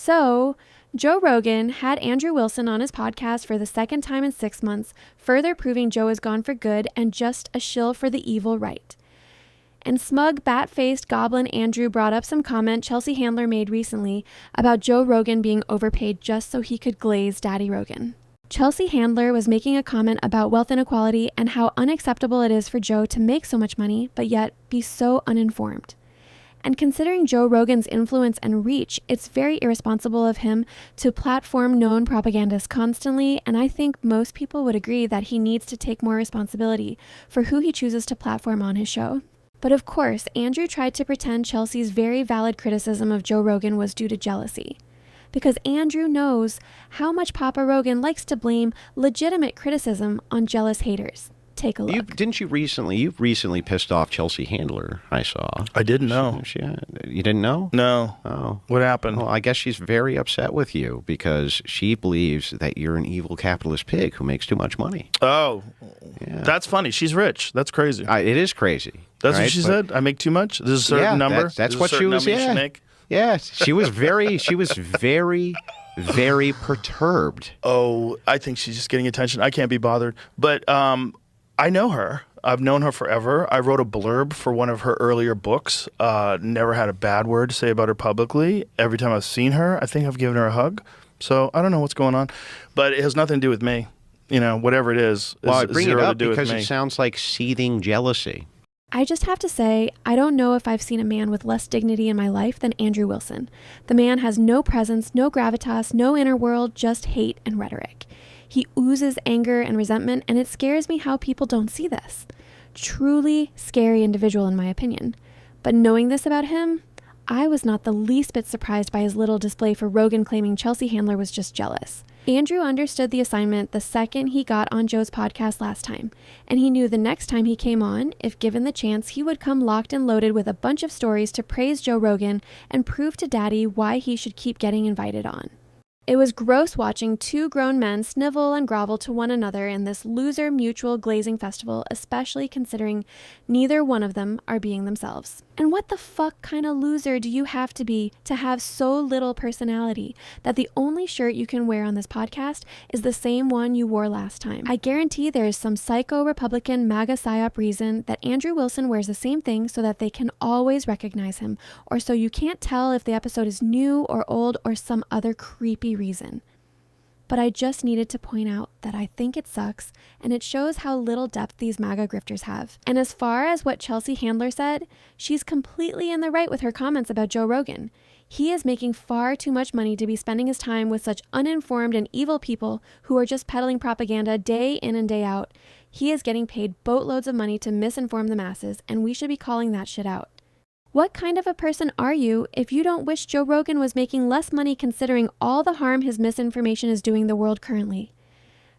So Joe Rogan had Andrew Wilson on his podcast for the second time in 6 months, further proving Joe is gone for good and just a shill for the evil right. And smug, bat-faced goblin Andrew brought up some comment Chelsea Handler made recently about Joe Rogan being overpaid just so he could glaze Daddy Rogan. Chelsea Handler was making a comment about wealth inequality and how unacceptable it is for Joe to make so much money, but yet be so uninformed. And considering Joe Rogan's influence and reach, it's very irresponsible of him to platform known propagandists constantly, and I think most people would agree that he needs to take more responsibility for who he chooses to platform on his show. But of course, Andrew tried to pretend Chelsea's very valid criticism of Joe Rogan was due to jealousy. Because Andrew knows how much Papa Rogan likes to blame legitimate criticism on jealous haters. Take a look. You recently pissed off Chelsea Handler, I saw. I didn't know. You didn't know? No. Oh. What happened? Well, I guess she's very upset with you because she believes that you're an evil capitalist pig who makes too much money. Oh. Yeah. That's funny. She's rich. That's crazy. It is crazy. That's what she said? I make too much? There's a certain number? That's what she was, yeah. Make? Yeah, she was very, very perturbed. Oh, I think she's just getting attention. I can't be bothered. But I know her. I've known her forever. I wrote a blurb for one of her earlier books. Never had a bad word to say about her publicly. Every time I've seen her, I think I've given her a hug. So I don't know what's going on. But it has nothing to do with me. You know, whatever it is. Well, I bring it up because it sounds like seething jealousy. I just have to say, I don't know if I've seen a man with less dignity in my life than Andrew Wilson. The man has no presence, no gravitas, no inner world, just hate and rhetoric. He oozes anger and resentment, and it scares me how people don't see this. Truly scary individual in my opinion. But knowing this about him, I was not the least bit surprised by his little display for Rogan claiming Chelsea Handler was just jealous. Andrew understood the assignment the second he got on Joe's podcast last time, and he knew the next time he came on, if given the chance, he would come locked and loaded with a bunch of stories to praise Joe Rogan and prove to Daddy why he should keep getting invited on. It was gross watching two grown men snivel and grovel to one another in this loser mutual glazing festival, especially considering neither one of them are being themselves. And what the fuck kind of loser do you have to be to have so little personality that the only shirt you can wear on this podcast is the same one you wore last time? I guarantee there is some psycho Republican MAGA psyop reason that Andrew Wilson wears the same thing so that they can always recognize him, or so you can't tell if the episode is new or old or some other creepy reason. But I just needed to point out that I think it sucks, and it shows how little depth these MAGA grifters have. And as far as what Chelsea Handler said, she's completely in the right with her comments about Joe Rogan. He is making far too much money to be spending his time with such uninformed and evil people who are just peddling propaganda day in and day out. He is getting paid boatloads of money to misinform the masses, and we should be calling that shit out. What kind of a person are you if you don't wish Joe Rogan was making less money considering all the harm his misinformation is doing the world currently?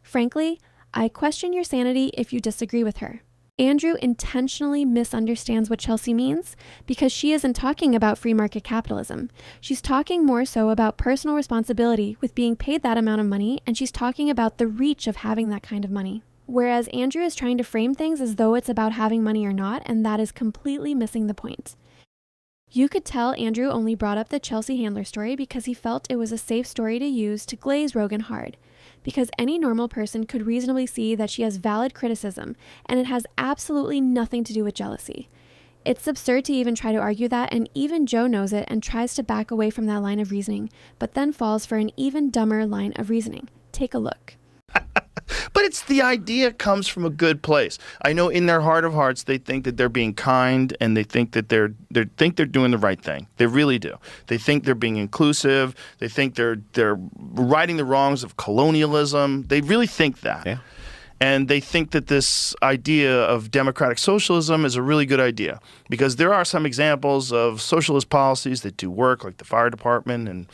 Frankly, I question your sanity if you disagree with her. Andrew intentionally misunderstands what Chelsea means because she isn't talking about free market capitalism. She's talking more so about personal responsibility with being paid that amount of money, and she's talking about the reach of having that kind of money. Whereas Andrew is trying to frame things as though it's about having money or not, and that is completely missing the point. You could tell Andrew only brought up the Chelsea Handler story because he felt it was a safe story to use to glaze Rogan hard, because any normal person could reasonably see that she has valid criticism, and it has absolutely nothing to do with jealousy. It's absurd to even try to argue that, and even Joe knows it and tries to back away from that line of reasoning, but then falls for an even dumber line of reasoning. Take a look. But it's the idea comes from a good place. I know in their heart of hearts they think that they're being kind, and they think that they're doing the right thing. They really do. They think they're being inclusive. They think they're righting the wrongs of colonialism. They really think that. Yeah. And they think that this idea of democratic socialism is a really good idea because there are some examples of socialist policies that do work, like the fire department, and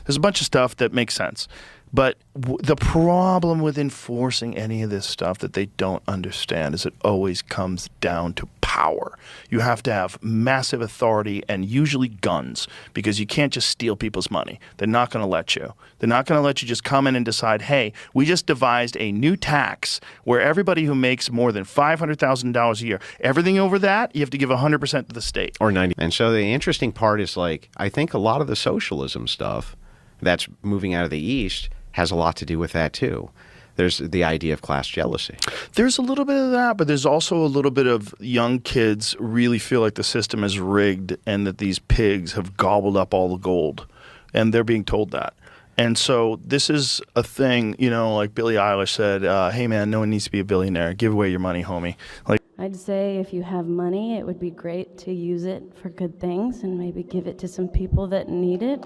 there's a bunch of stuff that makes sense. But the problem with enforcing any of this stuff that they don't understand is it always comes down to power. You have to have massive authority and usually guns because you can't just steal people's money. They're not going to let you. They're not going to let you just come in and decide, hey, we just devised a new tax where everybody who makes more than $500,000 a year, everything over that, you have to give 100% to the state. Or 90. And so the interesting part is, like, I think a lot of the socialism stuff, that's moving out of the East has a lot to do with that too. There's the idea of class jealousy. There's a little bit of that, but there's also a little bit of young kids really feel like the system is rigged and that these pigs have gobbled up all the gold, and they're being told that. And so this is a thing, you know, like Billie Eilish said, hey man, no one needs to be a billionaire. Give away your money, homie. Like, I'd say if you have money, it would be great to use it for good things and maybe give it to some people that need it.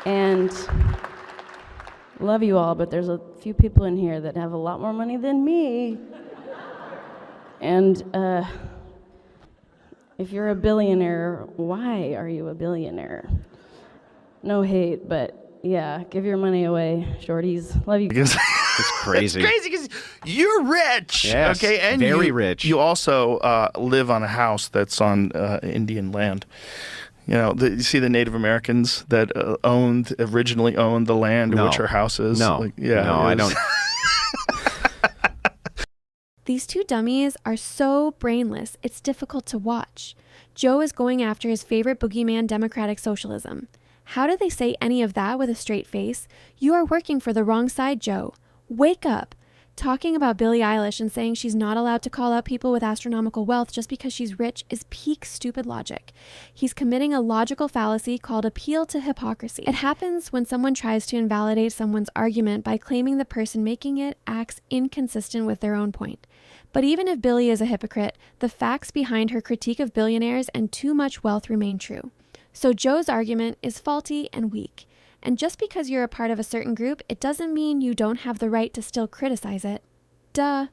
And love you all, but there's a few people in here that have a lot more money than me. And if you're a billionaire, why are you a billionaire? No hate, but yeah, give your money away, shorties. Love you. It's crazy. It's crazy because you're rich. Yes, okay, and very rich. You also live on a house that's on Indian land. You know, you see the Native Americans that originally owned the land in which her house is? No, like, yeah, no, I don't. These two dummies are so brainless, it's difficult to watch. Joe is going after his favorite boogeyman, democratic socialism. How do they say any of that with a straight face? You are working for the wrong side, Joe. Wake up. Talking about Billie Eilish and saying she's not allowed to call out people with astronomical wealth just because she's rich is peak stupid logic. He's committing a logical fallacy called appeal to hypocrisy. It happens when someone tries to invalidate someone's argument by claiming the person making it acts inconsistent with their own point. But even if Billie is a hypocrite, the facts behind her critique of billionaires and too much wealth remain true. So Joe's argument is faulty and weak. And just because you're a part of a certain group, it doesn't mean you don't have the right to still criticize it. Duh.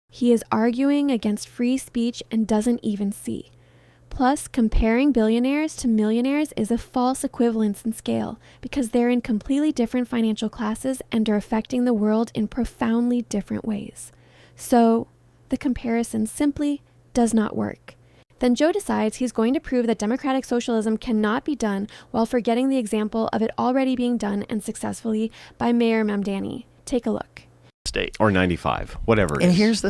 He is arguing against free speech and doesn't even see. Plus, comparing billionaires to millionaires is a false equivalence in scale because they're in completely different financial classes and are affecting the world in profoundly different ways. So, the comparison simply does not work. Then Joe decides he's going to prove that democratic socialism cannot be done while forgetting the example of it already being done and successfully by Mayor Mamdani. Take a look. State. Or 95, whatever it is. And here's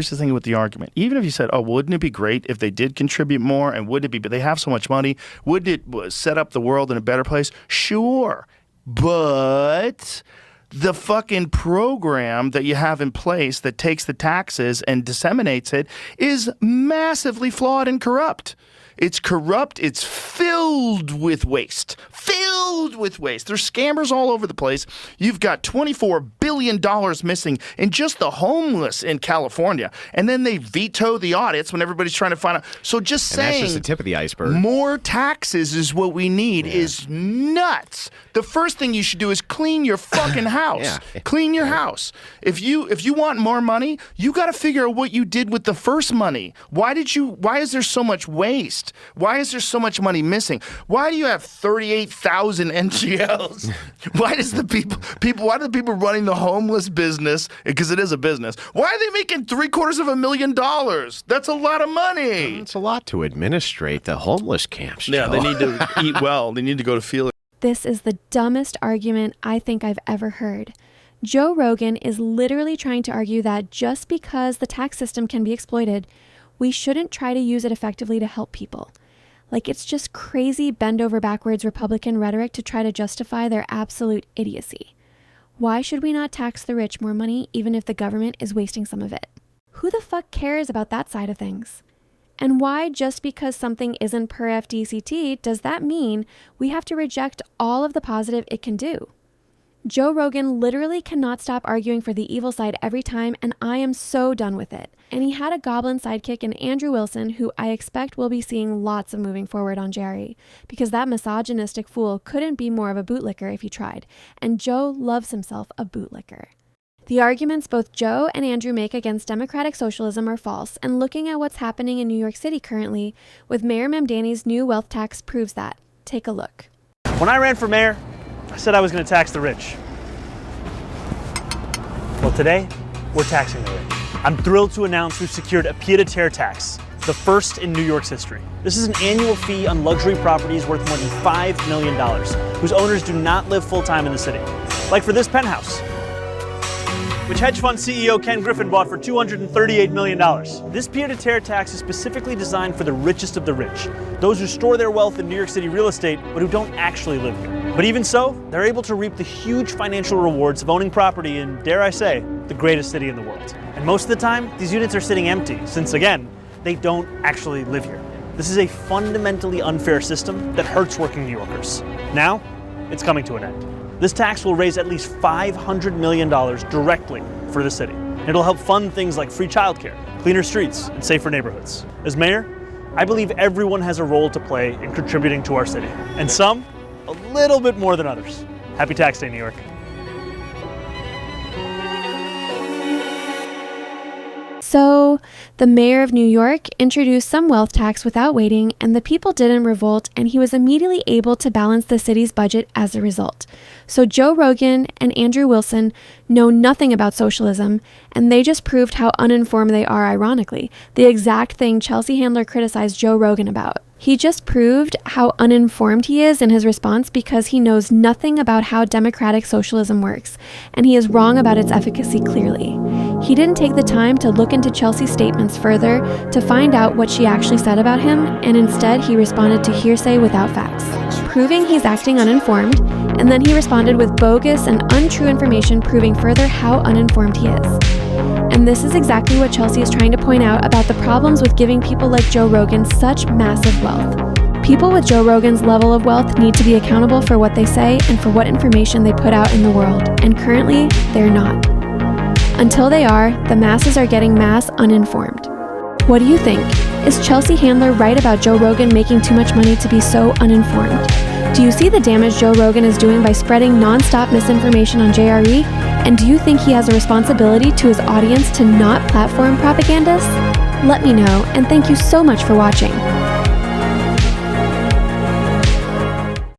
the thing with the argument. Even if you said, oh, wouldn't it be great if they did contribute more, and wouldn't it be, but they have so much money, wouldn't it set up the world in a better place? Sure. But the fucking program that you have in place that takes the taxes and disseminates it is massively flawed and corrupt. It's corrupt. It's filled with waste. Filled with waste. There's scammers all over the place. You've got $24 billion missing in just the homeless in California. And then they veto the audits when everybody's trying to find out. So just saying that's just the tip of the iceberg. More taxes is what we need is nuts. The first thing you should do is clean your fucking house. Clean your house. If you want more money, you got to figure out what you did with the first money. Why is there so much waste? Why is there so much money missing? Why do you have 38,000 NGLs? Why do the people running the homeless business, because it is a business, why are they making $750,000? That's a lot of money. It's a lot to administrate the homeless camps, Yeah, Joe. they need to eat well. They need to go to Felix. This is the dumbest argument I think I've ever heard. Joe Rogan is literally trying to argue that just because the tax system can be exploited, we shouldn't try to use it effectively to help people. Like, it's just crazy bend over backwards Republican rhetoric to try to justify their absolute idiocy. Why should we not tax the rich more money even if the government is wasting some of it? Who the fuck cares about that side of things? And why, just because something isn't per FDCT, does that mean we have to reject all of the positive it can do? Joe Rogan literally cannot stop arguing for the evil side every time, and I am so done with it. And he had a goblin sidekick in Andrew Wilson, who I expect we'll be seeing lots of moving forward on Jerry, because that misogynistic fool couldn't be more of a bootlicker if he tried, and Joe loves himself a bootlicker. The arguments both Joe and Andrew make against democratic socialism are false, and looking at what's happening in New York City currently with Mayor Mamdani's new wealth tax proves that. Take a look. When I ran for mayor, I said I was going to tax the rich. Well, today, we're taxing the rich. I'm thrilled to announce we've secured a pied-à-terre tax, the first in New York's history. This is an annual fee on luxury properties worth more than $5 million, whose owners do not live full-time in the city. Like for this penthouse. which hedge fund CEO Ken Griffin bought for $238 million. This pied-à-terre tax is specifically designed for the richest of the rich, those who store their wealth in New York City real estate, but who don't actually live here. But even so, they're able to reap the huge financial rewards of owning property in, dare I say, the greatest city in the world. And most of the time, these units are sitting empty, since again, they don't actually live here. This is a fundamentally unfair system that hurts working New Yorkers. Now, it's coming to an end. This tax will raise at least $500 million directly for the city. It'll help fund things like free childcare, cleaner streets, and safer neighborhoods. As mayor, I believe everyone has a role to play in contributing to our city, and some a little bit more than others. Happy Tax Day, New York. So, the mayor of New York introduced some wealth tax without waiting, and the people didn't revolt, and he was immediately able to balance the city's budget as a result. So Joe Rogan and Andrew Wilson know nothing about socialism, and they just proved how uninformed they are, ironically, the exact thing Chelsea Handler criticized Joe Rogan about. He just proved how uninformed he is in his response because he knows nothing about how democratic socialism works, and he is wrong about its efficacy clearly. He didn't take the time to look into Chelsea's statements further to find out what she actually said about him, and instead he responded to hearsay without facts, proving he's acting uninformed, and then he responded with bogus and untrue information proving further how uninformed he is. And this is exactly what Chelsea is trying to point out about the problems with giving people like Joe Rogan such massive wealth. People with Joe Rogan's level of wealth need to be accountable for what they say and for what information they put out in the world, and currently, they're not. Until they are, the masses are getting mass uninformed. What do you think? Is Chelsea Handler right about Joe Rogan making too much money to be so uninformed? Do you see the damage Joe Rogan is doing by spreading non-stop misinformation on JRE? And do you think he has a responsibility to his audience to not platform propagandists? Let me know, and thank you so much for watching.